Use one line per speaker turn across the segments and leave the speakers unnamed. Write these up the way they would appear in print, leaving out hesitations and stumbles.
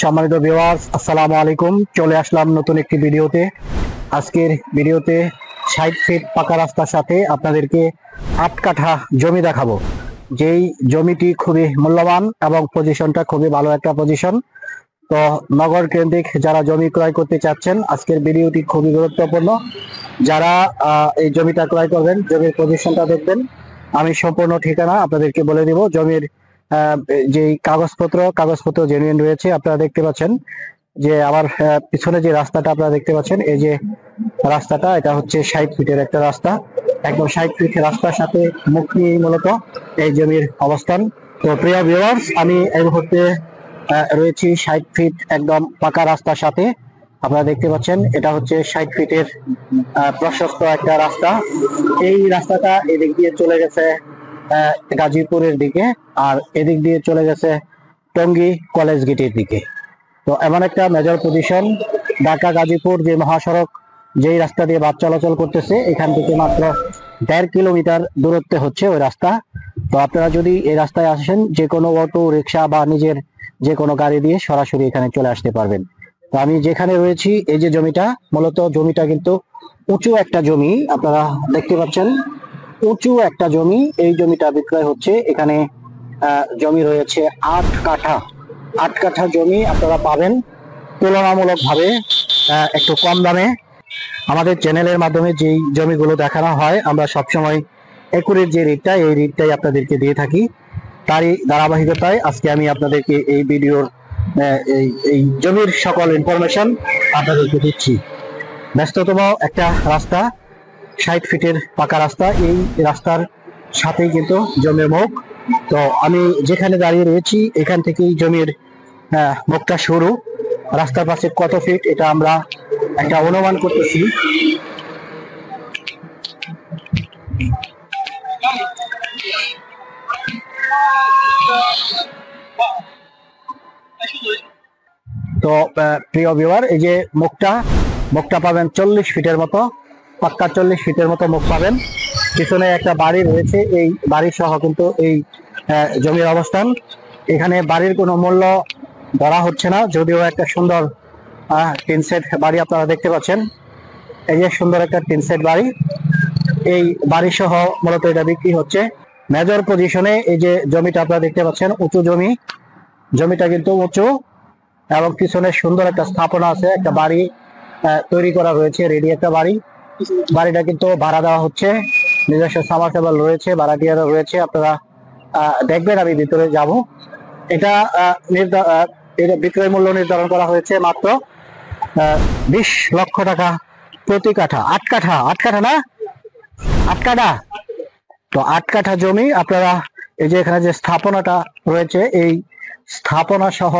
সম্মানিত ভিউয়ার্স, আসসালামু আলাইকুম। চলে আসলাম নতুন একটি ভিডিওতে। আজকের ভিডিওতে 60 ফিট পাকা রাস্তার সাথে আপনাদেরকে 8 কাঠা জমি দেখাবো। যেই জমিটি খুবই মূল্যবান এবং পজিশনটা খুবই ভালো একটা পজিশন। তো নগর কেন্দ্রিক যারা জমি ক্রয় করতে চাচ্ছেন, আজকের ভিডিওটি খুবই গুরুত্বপূর্ণ। যারা এই জমিটা ক্রয় করবেন, জমির পজিশনটা দেখবেন। আমি সম্পূর্ণ ঠিকানা আপনাদেরকে বলে দিব। জমির যে কাগজপত্র জেনুইন রয়েছে। আপনারা দেখতে পাচ্ছেন যে আমার পিছনে যে রাস্তাটা আপনারা দেখতে পাচ্ছেন, এই যে রাস্তাটা, এটা হচ্ছে 60 ফিটের একটা রাস্তা। একদম 60 ফিট রাস্তার সাথে মুখ নিয়ে মূলত এই জমির অবস্থান। তো প্রিয় ভিউয়ার্স, আমি এই মুহূর্তে রয়েছি 60 ফিট একদম পাকা রাস্তার সাথে। আপনারা দেখতে পাচ্ছেন এটা হচ্ছে 60 ফিটের প্রশস্ত একটা রাস্তা। এই রাস্তাটা এদিক দিয়ে চলে গেছে গাজীপুরের দিকে, আর এদিক দিয়ে চলে গেছে টঙ্গী কলেজ গেটের দিকে। তো এমন একটা মেজর পজিশন, ঢাকা গাজীপুর যে মহাসড়ক, যেই রাস্তা দিয়ে বাস চলাচল করতেছে, এখান থেকে মাত্র 1.5 কিলোমিটার দূরত্বে হচ্ছে ওই রাস্তা। তো আপনারা যদি এই রাস্তায় আসেন, যে কোনো অটো রিক্সা বা নিজের যে কোনো গাড়ি দিয়ে সরাসরি এখানে চলে আসতে পারবেন। তো আমি যেখানে রয়েছি, এই যে জমিটা, মূলত জমিটা কিন্তু উঁচু একটা জমি। আপনারা দেখতে পাচ্ছেন উঁচু একটা জমি। এই জমিটা বিক্রয় হচ্ছে। এখানে জমি রয়েছে 8 কাঠা। 8 কাঠা জমি আপনারা পাবেন তুলনামূলক ভাবে একটু কম দামে। আমাদের চ্যানেলের মাধ্যমে যেই জমিগুলো দেখানো হয়, আমরা সবসময় একুরেট যে রেটটা, এই রেটটাই আপনাদেরকে দিয়ে থাকি। তারই ধারাবাহিকতায় আজকে আমি আপনাদেরকে এই ভিডিওর এই জমির সকল ইনফরমেশন আপনাদেরকে দিচ্ছি। ব্যস্ততম একটা রাস্তা, 60 ফিটের পাকা রাস্তা। এই রাস্তার সাথেই কিন্তু জমির মুখ। তো আমি যেখানে দাঁড়িয়ে রয়েছি, এখান থেকেই জমির মুখটা শুরু। রাস্তার পাশে কত ফিট এটা আমরা একটা অনুমান করতেছি। তো প্রিয় ভিউয়ার, এই যে মুখটা পাবেন 40 ফিটের মতো, পাক্কা 40 ফিটের মতো মুখ পাবেন। পিছনে একটা বাড়ি রয়েছে, এই বাড়ি সহ কিন্তু এই জমির অবস্থান। এখানে বাড়ির কোনো মূল্য ধরা হচ্ছে না, যদিও একটা সুন্দর টিন সেট বাড়ি আপনারা দেখতে পাচ্ছেন। এই যে সুন্দর একটা টিন সেট বাড়ি, এই বাড়ি সহ মূলত এটা বিক্রি হচ্ছে। মেজর পজিশনে এই যে জমিটা আপনারা দেখতে পাচ্ছেন, উঁচু জমি। জমিটা কিন্তু উঁচু এবং পিছনে সুন্দর একটা স্থাপনা আছে, একটা বাড়ি তৈরি করা রয়েছে, রেডি একটা বাড়ি। বাড়িটা কিন্তু ভাড়া দেওয়া হচ্ছে, নিজস্ব সাবমার্সিবল রয়েছে, ভাড়াটিয়ারা রয়েছে। আপনারা দেখবেন, আমি ভিতরে যাব। এটা এটা বিক্রয় মূল্য নির্ধারণ করা হয়েছে মাত্র 20 লক্ষ টাকা প্রতি কাঠা। 8 কাঠা, 8 কাঠা না, 8 কাঠা। তো 8 কাঠা জমি আপনারা, এই যে এখানে যে স্থাপনাটা রয়েছে, এই স্থাপনা সহ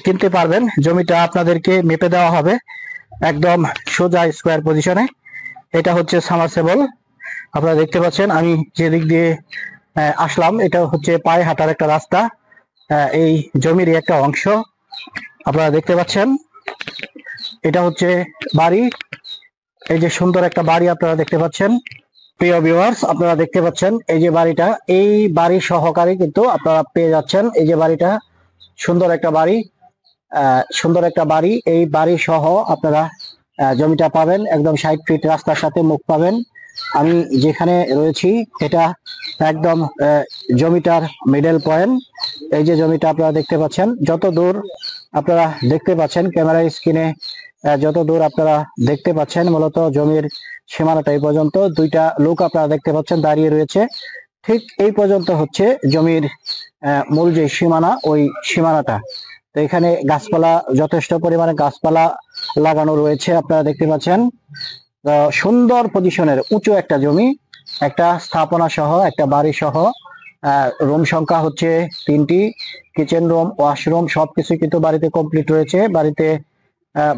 কিনতে পারবেন। জমিটা আপনাদেরকে মেপে দেওয়া হবে একদম সোজা স্কোয়ার পজিশনে। এটা হচ্ছে সাবমার্সিবল। আপনারা দেখতে পাচ্ছেন আমি যেদিক দিয়ে আসলাম, এটা হচ্ছে পায়ে হাঁটার একটা রাস্তা। এই জমির একটা অংশ আপনারা দেখতে পাচ্ছেন। এটা হচ্ছে বাড়ি, এই যে সুন্দর একটা বাড়ি আপনারা দেখতে পাচ্ছেন। প্রিয় ভিউয়ার্স, আপনারা দেখতে পাচ্ছেন এই যে বাড়িটা, এই বাড়ি সহকারে কিন্তু আপনারা পেয়ে যাচ্ছেন। এই যে বাড়িটা, সুন্দর একটা বাড়ি, সুন্দর একটা বাড়ি। এই বাড়ি সহ আপনারা জমিটা পাবেন একদম 60 ফিট রাস্তার সাথে মুখ পাবেন। আমি যেখানে রয়েছি এটা একদম জমিটার মিডল পয়েন্ট। এই যে জমিটা আপনারা দেখতে পাচ্ছেন, যত দূর আপনারা দেখতে পাচ্ছেন ক্যামেরা স্ক্রিনে, যত দূর আপনারা দেখতে পাচ্ছেন, মূলত জমির সীমানাটা এই পর্যন্ত। দুইটা লোক আপনারা দেখতে পাচ্ছেন দাঁড়িয়ে রয়েছে, ঠিক এই পর্যন্ত হচ্ছে জমির মূল যে সীমানা, ওই সীমানাটা। তো এখানে গাছপালা, যথেষ্ট পরিমাণে গাছপালা লাগানো রয়েছে আপনারা দেখতে পাচ্ছেন। সুন্দর পজিশনের উঁচু একটা জমি, একটা স্থাপনা সহ, একটা বাড়ি সহ। রুম সংখ্যা হচ্ছে 3টি, কিচেন রুম, ওয়াশরুম সবকিছু কিন্তু বাড়িতে কমপ্লিট রয়েছে। বাড়িতে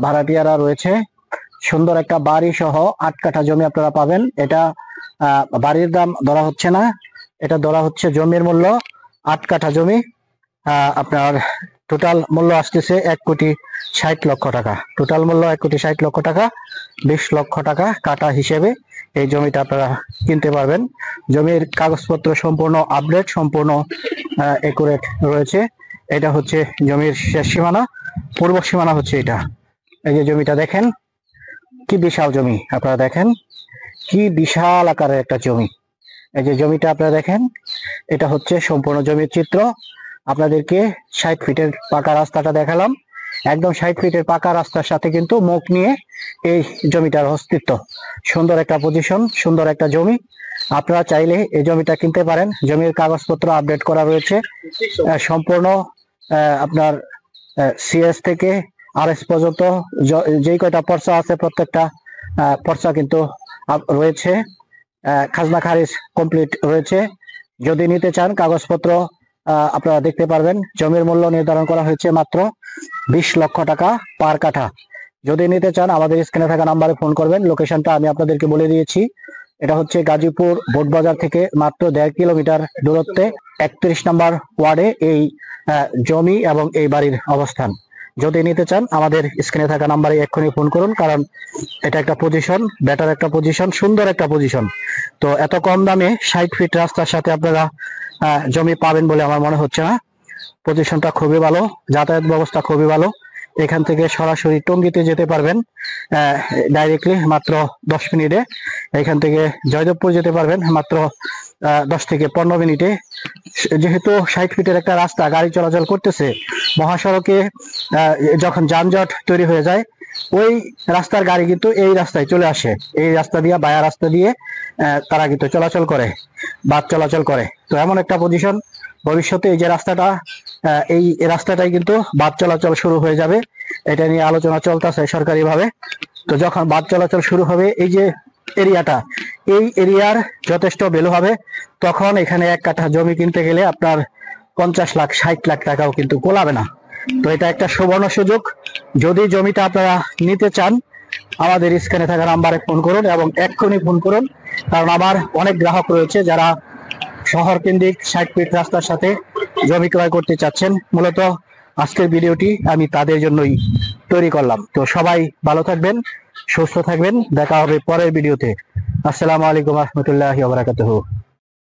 ভাড়াটিয়ারা রয়েছে। সুন্দর একটা বাড়ি সহ 8 কাঠা জমি আপনারা পাবেন। এটা বাড়ির দাম ধরা হচ্ছে না, এটা ধরা হচ্ছে জমির মূল্য। 8 কাঠা জমি, আপনার টোটাল মূল্য আসতেছে 1,60,00,000 টাকা। টোটাল মূল্য 1,60,00,000 টাকা। 20 লক্ষ টাকা কাঠা হিসেবে এই জমিটা আপনারা কিনতে পারবেন। জমির কাগজপত্র সম্পূর্ণ আপডেট, সম্পূর্ণ একুরেট রয়েছে। এটা হচ্ছে জমির শেষ সীমানা, পূর্ব সীমানা হচ্ছে এটা। এই যে জমিটা দেখেন, কি বিশাল জমি, আপনারা দেখেন কি বিশাল আকারের একটা জমি। এই যে জমিটা আপনারা দেখেন, এটা হচ্ছে সম্পূর্ণ জমির চিত্র। আপনাদেরকে 60 ফিটের পাকা রাস্তাটা দেখালাম। একদম 60 ফিটের পাকা রাস্তার সাথে কিন্তু মুখ নিয়ে এই জমিটার অস্তিত্ব। সুন্দর একটা পজিশন, সুন্দর একটা জমি। আপনারা চাইলে এই জমিটা কিনতে পারেন। জমির কাগজপত্র আপডেট করা রয়েছে সম্পূর্ণ। আপনার সিএস থেকে আরএস পর্যন্ত যেই কয়টা পর্চা আছে প্রত্যেকটা পর্চা কিন্তু রয়েছে। খাজনা খারিজ কমপ্লিট রয়েছে। যদি নিতে চান কাগজপত্র আপনারা দেখতে পারবেন। জমির মূল্য নির্ধারণ করা হয়েছে মাত্র 20 লক্ষ টাকা পার কাঠা। যদি নিতে চান আমাদের স্ক্রিনে থাকা নাম্বারে ফোন করবেন। লোকেশনটা আমি আপনাদেরকে বলে দিয়েছি। এটা হচ্ছে গাজীপুর বোটবাজার থেকে মাত্র 1.5 কিলোমিটার দূরত্বে 31 নম্বর ওয়ার্ডে এই জমি এবং এই বাড়ির অবস্থান। যদি নিতে চান আমাদের স্ক্রিনে থাকা নাম্বারে এক্ষুনি ফোন করুন, কারণ এটা একটা পজিশন, বেটার একটা পজিশন, সুন্দর একটা পজিশন। তো এত কম দামে 60 ফিট রাস্তার সাথে আপনারা জমি পাবেন বলে আমার মনে হচ্ছে না। পজিশনটা খুবই ভালো, যাতায়াত ব্যবস্থা খুবই ভালো। এখান থেকে সরাসরি টঙ্গীতে যেতে পারবেন ডাইরেক্টলি মাত্র 10 মিনিটে। এখান থেকে জয়দেবপুর যেতে পারবেন মাত্র 10 থেকে 15 মিনিটে। যেহেতু 60 ফিটের একটা রাস্তা, গাড়ি চলাচল করতেছে মহাসড়কে, যখন যানজট তৈরি হয়ে যায় ওই রাস্তার গাড়ি কিন্তু এই রাস্তায় চলে আসে। এই রাস্তা দিয়ে, বায়া রাস্তা দিয়ে তারা কিন্তু চলাচল করে, বাস চলাচল করে। তো এমন একটা পজিশন, ভবিষ্যতে এই যে রাস্তাটা, এই রাস্তাটাই কিন্তু বাস চলাচল শুরু হয়ে যাবে। এটা নিয়ে আলোচনা চলতেছে সরকারিভাবে। তো যখন বাস চলাচল শুরু হবে, এই যে এরিয়াটা, এই এরিয়ার যথেষ্ট ভ্যালু হবে। তখন এখানে 1 কাঠা জমি কিনতে গেলে আপনার 50 লাখ 60 লাখ টাকাও কিন্তু কোলাবে না। তো এটা একটা সুবর্ণ সুযোগ। যদি জমিটা আপনারা নিতে চান আমাদের স্ক্রিনে থাকা নাম্বারে ফোন করুন এবং এক্ষুনি ফোন করুন, কারণ আমার অনেক গ্রাহক রয়েছে যারা শহর কেন্দ্রিক 60 ফিট রাস্তার সাথে জমি ক্রয় করতে চাচ্ছেন। মূলত আজকের ভিডিওটি আমি তাদের জন্যই তৈরি করলাম। তো সবাই ভালো থাকবেন, সুস্থ থাকবেন। দেখা হবে পরের ভিডিওতে। আসসালামু আলাইকুম রহমতুল্লাহি ওয়া বারাকাতুহু।